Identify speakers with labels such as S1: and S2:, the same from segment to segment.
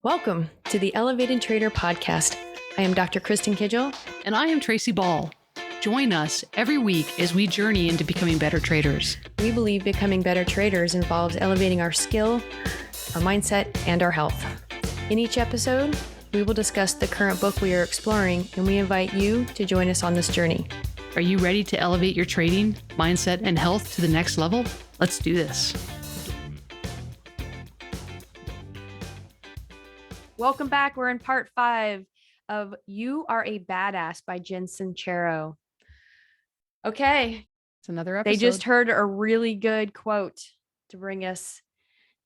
S1: Welcome to the Elevated Trader Podcast. I am Dr. Kristen Kidgel.
S2: And I am Tracy Ball. Join us every week as we journey into becoming better traders.
S1: We believe becoming better traders involves elevating our skill, our mindset, and our health. In each episode, we will discuss the current book we are exploring, and we invite you to join us on this journey.
S2: Are you ready to elevate your trading, mindset, and health to the next level? Let's do this.
S1: Welcome back. We're in part 5 of You Are a Badass by Jen Sincero. Okay.
S2: It's another episode.
S1: They just heard a really good quote to bring us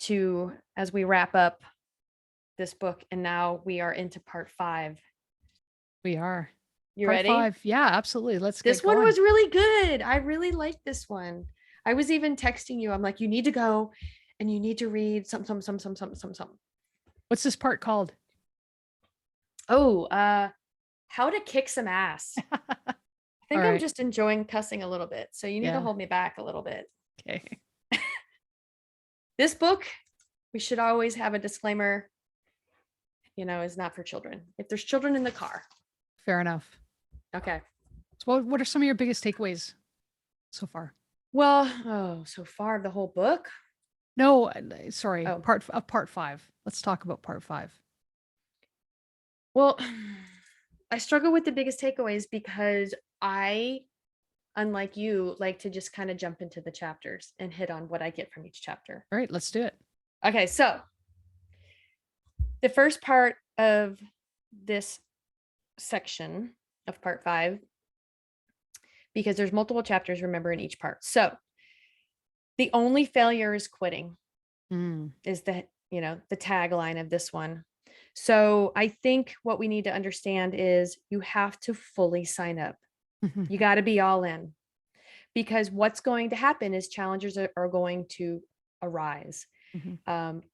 S1: to as we wrap up this book. And now we are into part 5.
S2: We are.
S1: You
S2: part
S1: ready?
S2: 5. Yeah, absolutely. Let's get
S1: This one
S2: going.
S1: was really good. I really liked this one. I was even texting you. I'm like, you need to go and you need to read some.
S2: What's this part called?
S1: Oh, how to kick some ass. I think
S2: All
S1: I'm
S2: right.
S1: just enjoying cussing a little bit. So you need to hold me back a little bit.
S2: Okay.
S1: This book, we should always have a disclaimer, is not for children. If there's children in the car.
S2: Fair enough.
S1: Okay.
S2: So what are some of your biggest takeaways so far?
S1: Well, so far the whole book.
S2: No, sorry.
S1: Oh.
S2: Part 5. Let's talk about part 5.
S1: Well, I struggle with the biggest takeaways because I, unlike you, like to just kind of jump into the chapters and hit on what I get from each chapter.
S2: All right, let's do it.
S1: Okay, so the first part of this section of part 5, because there's multiple chapters, remember, in each part. So the only failure is quitting is the tagline of this one. So I think what we need to understand is you have to fully sign up. You got to be all in, because what's going to happen is challenges are going to arise.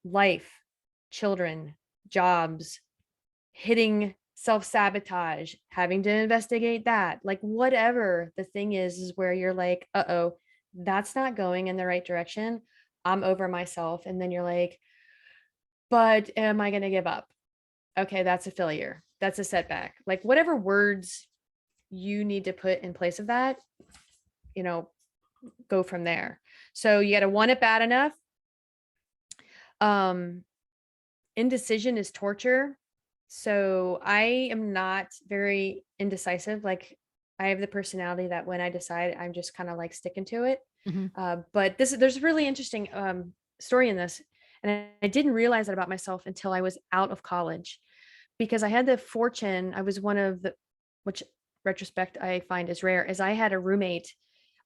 S1: Life, children, jobs, hitting self-sabotage, having to investigate that, like whatever the thing is where you're like, uh-oh, that's not going in the right direction. I'm over myself. And then you're like, but am I going to give up? Okay, that's a failure. That's a setback. Like whatever words you need to put in place of that, go from there. So you got to want it bad enough. Indecision is torture. So I am not very indecisive. Like I have the personality that when I decide, I'm just kind of like sticking to it. But there's a really interesting story in this. And I didn't realize that about myself until I was out of college, because I had the fortune, I was one of the, which retrospect I find is rare, is I had a roommate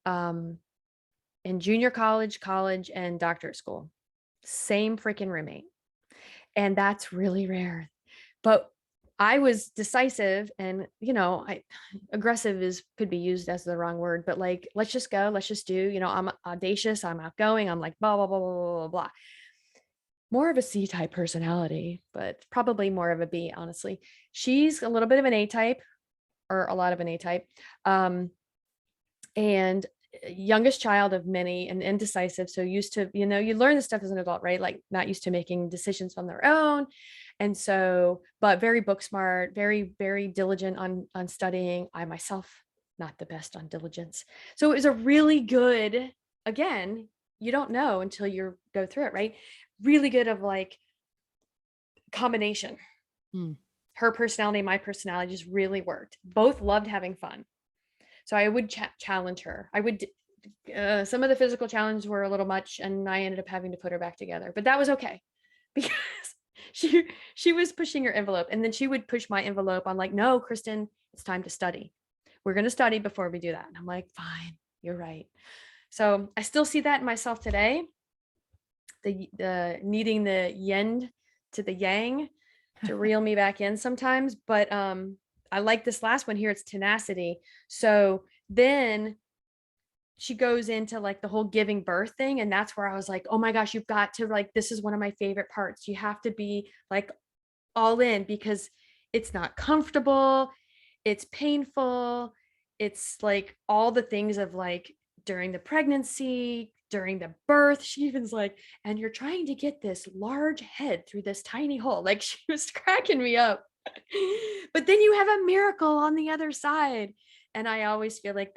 S1: in junior college, and doctorate school. Same freaking roommate. And that's really rare. But I was decisive and, aggressive could be used as the wrong word, but like, let's just go, let's just do, I'm audacious, I'm outgoing, I'm like, blah, blah, blah, blah, blah, blah. More of a C-type personality, but probably more of a B, honestly. She's a little bit of an A-type, or a lot of an A-type. And youngest child of many and indecisive. So used to, you learn this stuff as an adult, right? Like not used to making decisions on their own. And so, but very book smart, very, very diligent on studying. I myself, not the best on diligence. So it was a really good, again, you don't know until you go through it, right? Really good of like combination. Her personality, my personality just really worked. Both loved having fun. So I would challenge her. I would, some of the physical challenges were a little much, and I ended up having to put her back together, but that was okay because she was pushing her envelope, and then she would push my envelope. I'm like, no, Kristen, it's time to study. We're going to study before we do that. And I'm like, fine, you're right. So I still see that in myself today. The needing the yin to the yang to reel me back in sometimes. But I like this last one here. It's tenacity. So then she goes into like the whole giving birth thing. And that's where I was like, oh my gosh, you've got to like, this is one of my favorite parts. You have to be like all in, because it's not comfortable. It's painful. It's like all the things of like during the pregnancy, during the birth, she even's like, and you're trying to get this large head through this tiny hole. Like she was cracking me up. But then you have a miracle on the other side. And I always feel like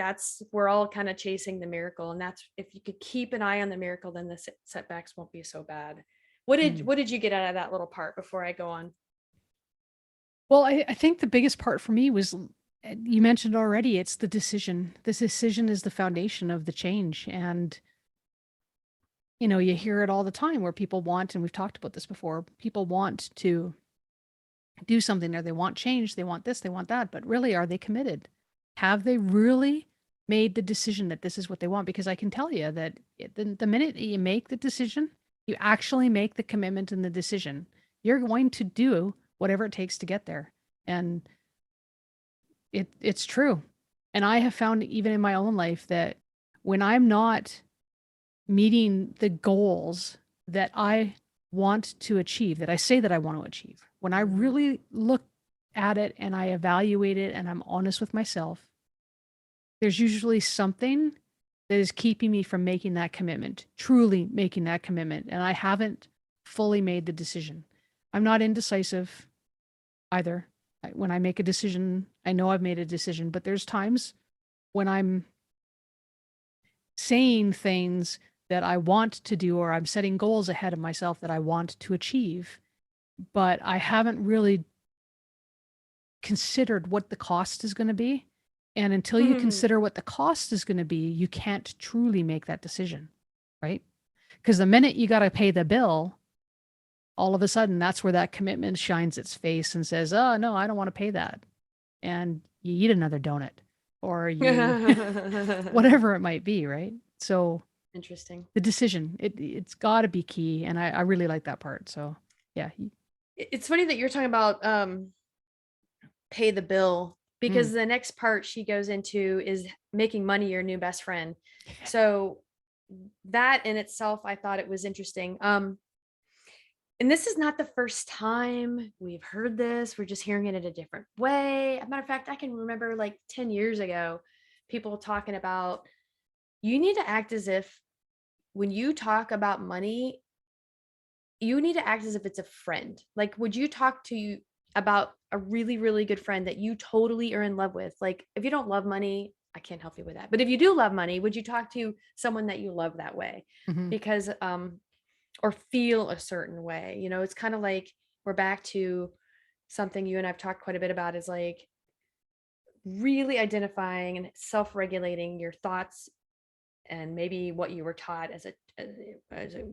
S1: we're all kind of chasing the miracle. And that's, if you could keep an eye on the miracle, then the setbacks won't be so bad.
S2: Mm.
S1: What did you get out of that little part before I go on?
S2: Well, I think the biggest part for me was you mentioned already, it's the decision. This decision is the foundation of the change. And, you hear it all the time where people want, and we've talked about this before, people want to do something or they want change, they want this, they want that, but really, are they committed? Have they really made the decision that this is what they want? Because I can tell you that the minute that you make the decision, you actually make the commitment and the decision, you're going to do whatever it takes to get there. And it's true. And I have found even in my own life that when I'm not meeting the goals that I want to achieve, that I say that I want to achieve, when I
S1: Mhm.
S2: really look at it and I evaluate it and I'm honest with myself, there's usually something that is keeping me from making that commitment, truly making that commitment. And I haven't fully made the decision. I'm not indecisive either. When I make a decision, I know I've made a decision, but there's times when I'm saying things that I want to do, or I'm setting goals ahead of myself that I want to achieve, but I haven't really considered what the cost is going to be. And until you consider what the cost is going to be, you can't truly make that decision, right? Because the minute you got to pay the bill, all of a sudden that's where that commitment shines its face and says, "Oh, no, I don't want to pay that." And you eat another donut or you whatever it might be, right? So
S1: Interesting.
S2: the decision, it's got to be key, and I really like that part. So yeah.
S1: It's funny that you're talking about pay the bill,
S2: Mm.
S1: because the next part she goes into is making money your new best friend. So that in itself, I thought it was interesting. And this is not the first time we've heard this. We're just hearing it in a different way. As a matter of fact, I can remember like 10 years ago, people talking about, you need to act as if when you talk about money, you need to act as if it's a friend. Like, would you talk to you about a really, really good friend that you totally are in love with? Like, if you don't love money, I can't help you with that. But if you do love money, would you talk to someone that you love that way?
S2: Hmm.
S1: Because, or feel a certain way, it's kind of like we're back to something you and I've talked quite a bit about, is like really identifying and self-regulating your thoughts, and maybe what you were taught as a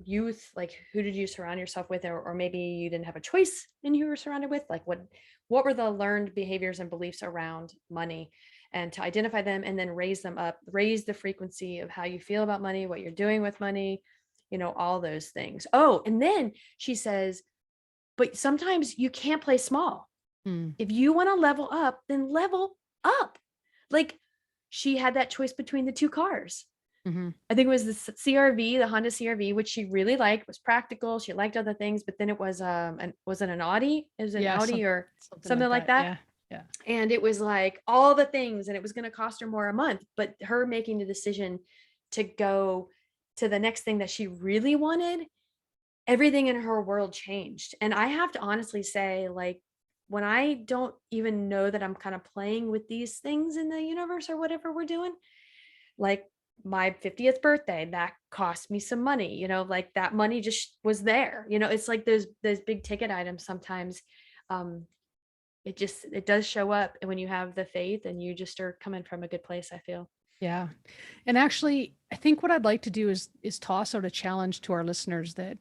S1: youth. Like, who did you surround yourself with, or maybe you didn't have a choice in who you were surrounded with, like what were the learned behaviors and beliefs around money, and to identify them and then raise them up, raise the frequency of how you feel about money, what you're doing with money, all those things. Oh, and then she says, but sometimes you can't play small.
S2: Mm.
S1: If you want to level up, then level up. Like, she had that choice between the two cars.
S2: Hmm.
S1: I think it was the CRV, the Honda CRV, which she really liked, was practical. She liked other things, but then it was was it an Audi? It was an
S2: Yeah,
S1: Audi or
S2: something
S1: something
S2: like
S1: like
S2: that.
S1: that.
S2: Yeah. Yeah.
S1: And it was like all the things, and it was going to cost her more a month. But her making the decision to go to the next thing that she really wanted, everything in her world changed. And I have to honestly say, like, when I don't even know that I'm kind of playing with these things in the universe or whatever we're doing, like my 50th birthday, that cost me some money, like that money just was there. It's like those big ticket items sometimes. Um, it does show up when you have the faith and you just are coming from a good place, I feel.
S2: Yeah. And actually, I think what I'd like to do is toss out a challenge to our listeners that,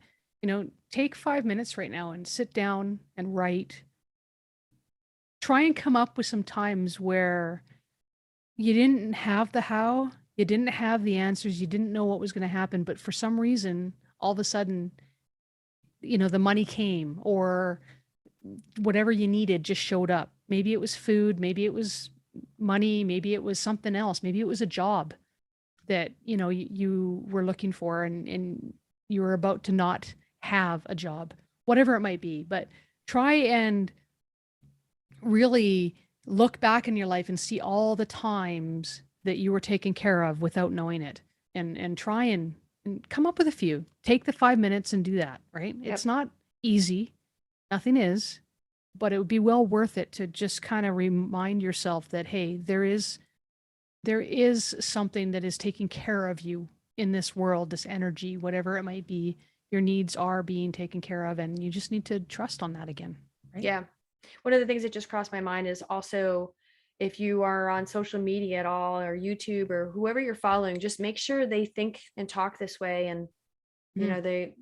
S2: take 5 minutes right now and sit down and write. Try and come up with some times where you didn't have the how, you didn't have the answers, you didn't know what was going to happen, but for some reason, all of a sudden, the money came or whatever you needed just showed up. Maybe it was food, maybe it was money, maybe it was something else, maybe it was a job that you were looking for, and you were about to not have a job, whatever it might be. But try and really look back in your life and see all the times that you were taken care of without knowing it, and try and and come up with a few. Take the 5 minutes and do that, right? It's
S1: Yep.
S2: not easy. Nothing is, but it would be well worth it to just kind of remind yourself that, hey, there is something that is taking care of you in this world, this energy, whatever it might be. Your needs are being taken care of, and you just need to trust on that again, right?
S1: Yeah. One of the things that just crossed my mind is also, if you are on social media at all, or YouTube, or whoever you're following, just make sure they think and talk this way. And,
S2: Mm.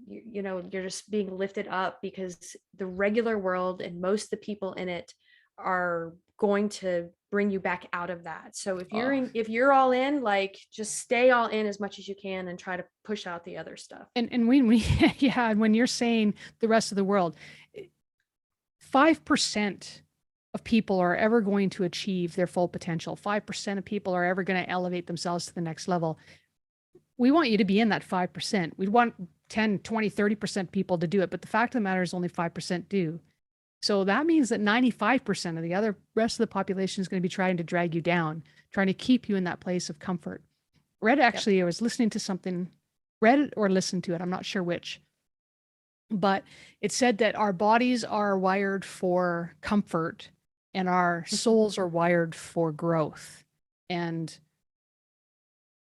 S1: you're just being lifted up, because the regular world and most of the people in it are going to bring you back out of that. So
S2: Oh,
S1: if you're all in, like, just stay all in as much as you can and try to push out the other stuff.
S2: and when we yeah, and when you're saying the rest of the world, 5% of people are ever going to achieve their full potential. 5% of people are ever going to elevate themselves to the next level. We want you to be in that 5%. We'd want 10, 20, 30% people to do it. But the fact of the matter is only 5% do. So that means that 95% of the other rest of the population is going to be trying to drag you down, trying to keep you in that place of comfort.
S1: Yep.
S2: I was listening to something, read it or listened to it. I'm not sure which, but it said that our bodies are wired for comfort and our souls are wired for growth. And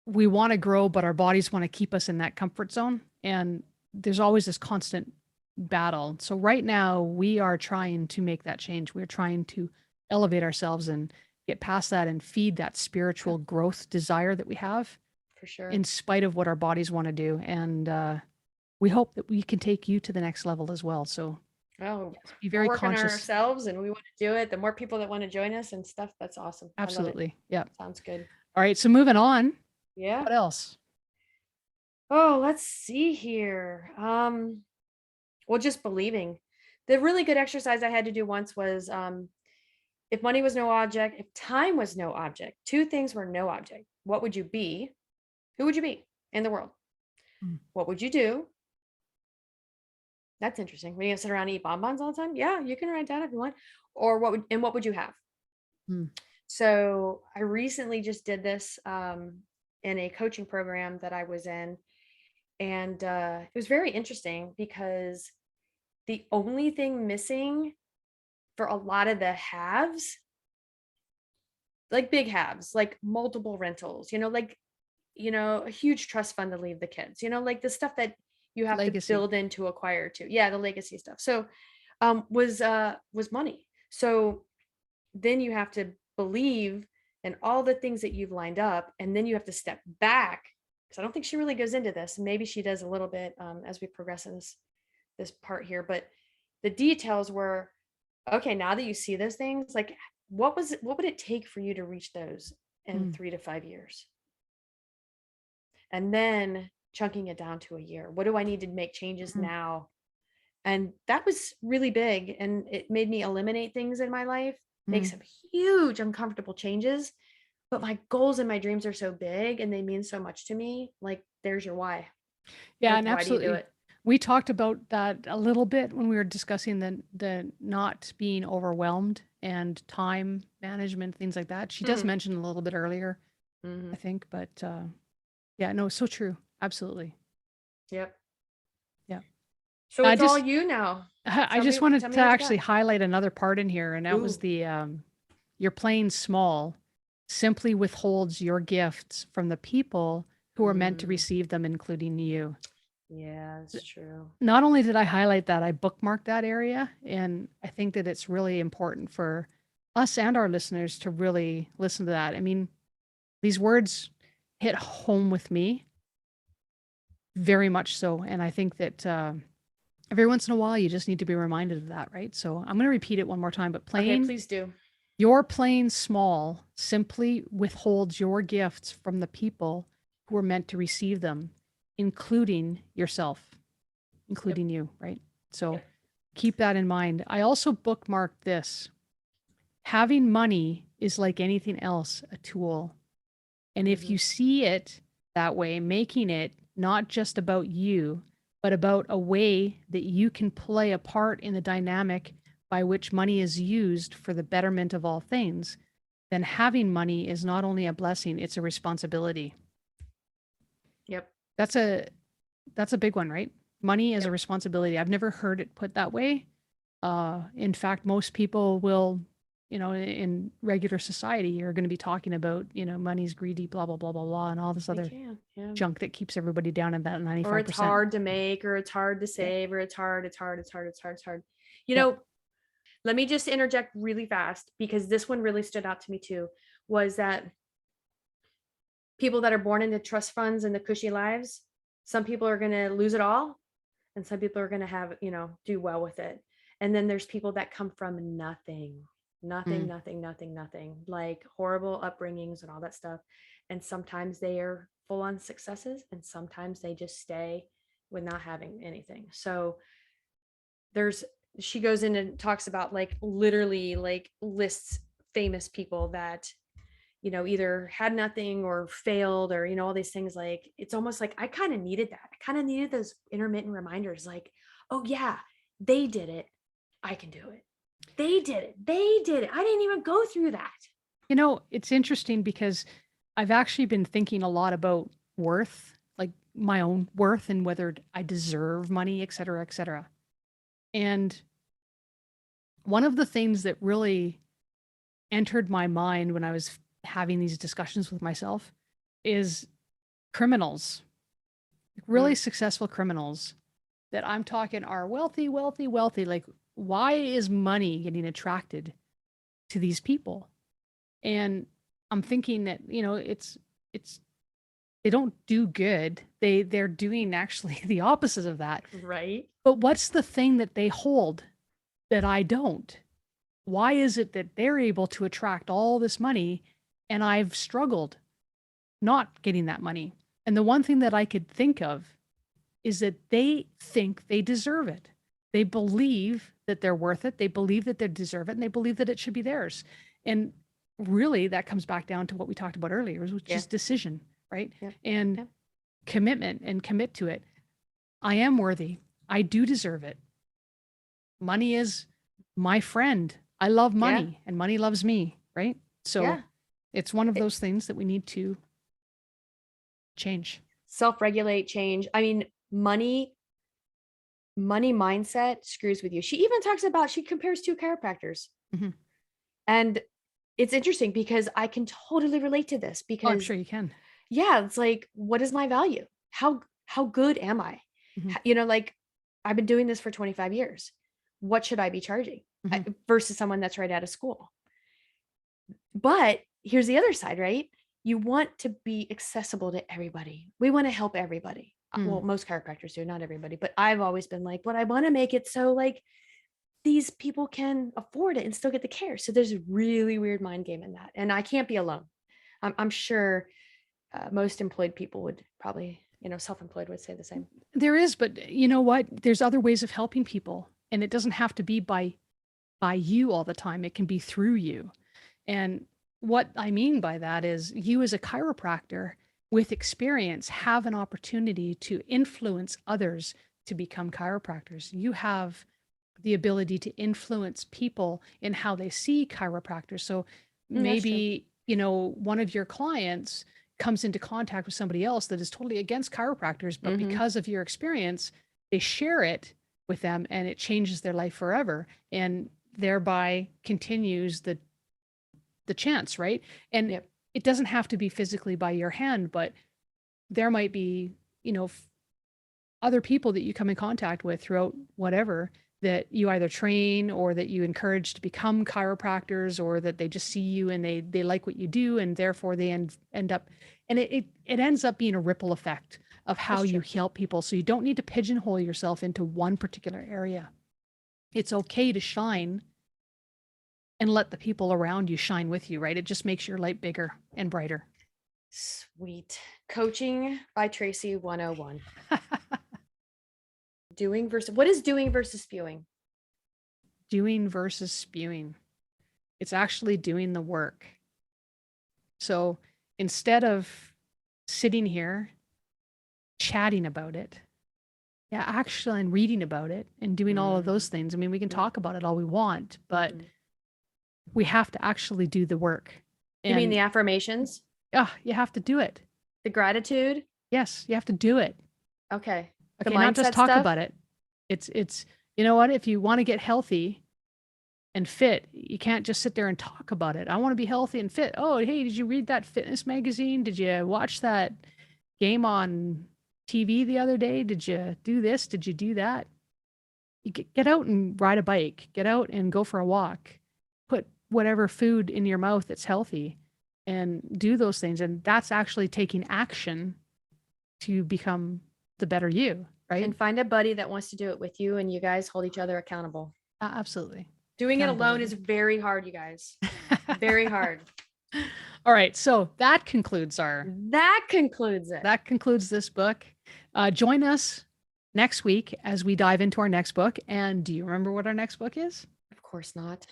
S2: we want to grow, but our bodies want to keep us in that comfort zone. And there's always this constant battle. So right now we are trying to make that change. We're trying to elevate ourselves and get past that and feed that
S1: Yeah,
S2: spiritual growth desire that we have
S1: for sure.
S2: in spite of what our bodies want to do. And we hope that we can take you to the next level as well. So
S1: Oh,
S2: yes, be
S1: we're
S2: very
S1: working on
S2: conscious.
S1: ourselves and we want to do it. The more people that want to join us and stuff, that's awesome. I love it.
S2: Absolutely. Yeah.
S1: Sounds good.
S2: All right. So moving on.
S1: Yeah.
S2: What else?
S1: Oh, let's see here. Well, just believing. The really good exercise I had to do once was, if money was no object, if time was no object, two things were no object, what would you be? Who would you be in the world?
S2: Mm.
S1: What would you do? That's interesting. When you sit around and eat bonbons all the time? Yeah, you can write down if you want. Or what would you have?
S2: Mm.
S1: So I recently just did this in a coaching program that I was in. And it was very interesting, because the only thing missing for a lot of the halves, like big halves, like multiple rentals, like, a huge trust fund to leave the kids, like the stuff that you have to
S2: Legacy.
S1: build in to acquire to. Yeah, the legacy stuff. So was money. So then you have to believe in all the things that you've lined up, and then you have to step back, because I don't think she really goes into this. Maybe she does a little bit as we progress in this part here, but the details were, okay, now that you see those things, like, what would it take for you to reach those in
S2: Mm.
S1: 3 to 5 years? And then chunking it down to a year. What do I need to make changes
S2: Mm.
S1: now? And that was really big, and it made me eliminate things in my life, make
S2: Mm.
S1: some huge uncomfortable changes. But my goals and my dreams are so big and they mean so much to me. Like, there's your why.
S2: Yeah,
S1: Like,
S2: and
S1: why do you do
S2: absolutely.
S1: it?
S2: We talked about that a little bit when we were discussing the not being overwhelmed and time management, things like that. She does
S1: Hmm.
S2: mention a little bit earlier,
S1: Hmm.
S2: I think, but yeah, no, so true. Absolutely.
S1: Yep.
S2: Yeah.
S1: So
S2: I
S1: it's all
S2: just
S1: you now.
S2: I
S1: Tell
S2: just
S1: me, tell
S2: wanted
S1: me
S2: to
S1: what you
S2: actually
S1: got.
S2: highlight another part in here, and that was
S1: Ooh.
S2: the you're playing small simply withholds your gifts from the people who are meant to
S1: Mm,
S2: receive them, including you.
S1: yeah, it's true.
S2: Not only did I highlight that, I bookmarked that area. And I think that it's really important for us and our listeners to really listen to that. I mean, these words hit home with me very much so. And I think that every once in a while, you just need to be reminded of that, right? So I'm going to repeat it one more time, but
S1: Okay,
S2: playing,
S1: please do.
S2: your playing small simply withholds your gifts from the people who are meant to receive them, including yourself,
S1: Yep.
S2: including you, right? So
S1: Yep.
S2: keep that in mind. I also bookmarked this. Having money is like anything else, a tool. And if
S1: Hmm.
S2: you see it that way, making it not just about you, but about a way that you can play a part in the dynamic by which money is used for the betterment of all things, then having money is not only a blessing, it's a responsibility.
S1: Yep.
S2: That's a That's a big one, right? Money as a
S1: Yep.
S2: responsibility. I've never heard it put that way. In fact, most people will, in regular society are going to be talking about, money's greedy, blah, blah, blah, blah, blah, and all this
S1: They
S2: other
S1: can. Yeah.
S2: junk that keeps everybody down at that
S1: Or it's
S2: 95%.
S1: hard to make, or it's hard to
S2: Yeah.
S1: save, or it's hard, it's hard, it's hard, it's hard, it's hard. You
S2: Yeah.
S1: know, let me just interject really fast because this one really stood out to me too, was that people that are born into trust funds and the cushy lives, some people are going to lose it all and some people are going to have, do well with it. And then there's people that come from nothing, nothing,
S2: Mm.
S1: nothing, nothing, nothing, like horrible upbringings and all that stuff. And sometimes they are full on successes and sometimes they just stay with not having anything. So there's, she goes in and talks about like literally like lists famous people that either had nothing or failed or, all these things. Like, it's almost like I kind of needed that. I kind of needed those intermittent reminders like, oh, yeah, they did it. I can do it. They did it. They did it. I didn't even go through that.
S2: It's interesting because I've actually been thinking a lot about worth, like my own worth and whether I deserve money, et cetera, et cetera. And one of the things that really entered my mind when I was having these discussions with myself is criminals, really successful criminals that I'm talking are wealthy, wealthy, wealthy. Like, why is money getting attracted to these people? And I'm thinking that, it's they don't do good. They're doing actually the opposite of that.
S1: Right.
S2: But what's the thing that they hold that I don't? Why is it that they're able to attract all this money and I've struggled not getting that money? And the one thing that I could think of is that they think they deserve it. They believe that they're worth it. They believe that they deserve it and they believe that it should be theirs. And really that comes back down to what we talked about earlier, which is decision, right?
S1: Yeah.
S2: And
S1: Yeah.
S2: commitment and commit to it. I am worthy. I do deserve it. Money is my friend. I love money and money loves me, right? So it's one of those things that we need to change.
S1: Self-regulate, change. I mean, money mindset screws with you. She even talks about, she compares two chiropractors.
S2: Mhm.
S1: And it's interesting because I can totally relate to this
S2: Oh, I'm
S1: because
S2: sure you can.
S1: it's like, what is my value? How good am I?
S2: Mhm.
S1: Like, I've been doing this for 25 years. What should I be charging versus someone that's right out of school? But here's the other side, right? You want to be accessible to everybody. We want to help everybody. Well, most chiropractors do, not everybody, but I've always been like, but I want to make it so like these people can afford it and still get the care. So there's a really weird mind game in that. And I can't be alone. I'm sure most employed people would probably, self-employed would say the same.
S2: There is, but you know what? There's other ways of helping people, and it doesn't have to be by you all the time. It can be through you. And what I mean by that is you as a chiropractor with experience have an opportunity to influence others to become chiropractors. You have the ability to influence people in how they see chiropractors. So maybe, one of your clients comes into contact with somebody else that is totally against chiropractors, but because of your experience, they share it with them and it changes their life forever and thereby continues the chance, right? And it doesn't have to be physically by your hand, but there might be, other people that you come in contact with throughout whatever that you either train or that you encourage to become chiropractors or that they just see you and they like what you do and therefore they end up and it ends up being a ripple effect of how you help people. So you don't need to pigeonhole yourself into one particular area. It's okay to shine and let the people around you shine with you, right? It just makes your light bigger and brighter.
S1: Sweet. Coaching by Tracy 101. What is doing versus spewing?
S2: Doing versus spewing. It's actually doing the work. So instead of sitting here chatting about it, actually, and reading about it and doing all of those things. I mean, we can talk about it all we want, but we have to actually do the work.
S1: You mean the affirmations?
S2: Yeah, you have to do it.
S1: The gratitude?
S2: Yes, you have to do it.
S1: Okay.
S2: Okay, not just
S1: mindset
S2: talk
S1: stuff.
S2: about it. It's you know what? If you want to get healthy and fit, you can't just sit there and talk about it. I want to be healthy and fit. Oh, hey, did you read that fitness magazine? Did you watch that game on TV the other day? Did you do this? Did you do that? You get out and ride a bike. Get out and go for a walk. Put whatever food in your mouth that's healthy and do those things. And that's actually taking action to become the better you, right?
S1: And find a buddy that wants to do it with you, and you guys hold each other accountable.
S2: Absolutely.
S1: Doing it alone is very hard, you guys. Very hard.
S2: All right. So that concludes this book. Join us next week as we dive into our next book. And do you remember what our next book is?
S1: Of course not.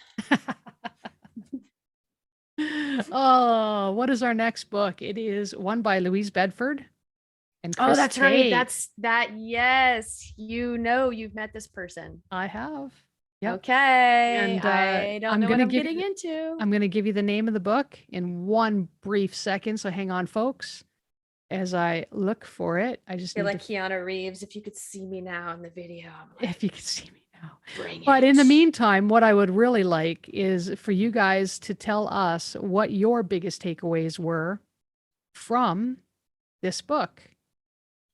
S2: Oh, what is our next book? It is one by Louise Bedford and Chris
S1: that's
S2: Kay.
S1: right. Yes. You've met this person.
S2: I have. Yep.
S1: Okay.
S2: And
S1: I don't know what I'm getting into.
S2: I'm going to give you the name of the book in one brief second. So hang on, folks, as I look for it. I just
S1: feel like Keanu Reeves. If you could see me now in the video.
S2: If you could see me now.
S1: Bring
S2: but
S1: it.
S2: In the meantime, what I would really like is for you guys to tell us what your biggest takeaways were from this book.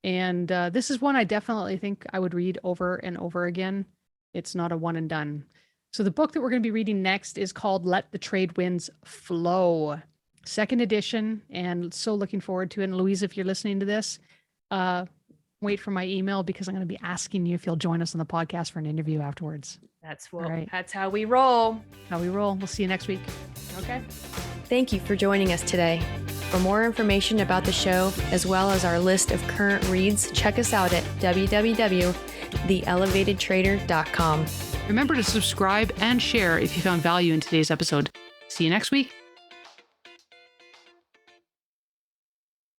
S2: And this is one I definitely think I would read over and over again. It's not a one and done. So the book that we're going to be reading next is called Let the Trade Winds Flow, 2nd edition, and so looking forward to it. And Louise, if you're listening to this, wait for my email because I'm going to be asking you if you'll join us on the podcast for an interview afterwards.
S1: That's how we roll.
S2: We'll see you next week.
S1: Okay. Thank you for joining us today. For more information about the show, as well as our list of current reads, check us out at www.theelevatedtrader.com.
S2: Remember to subscribe and share if you found value in today's episode. See you next week.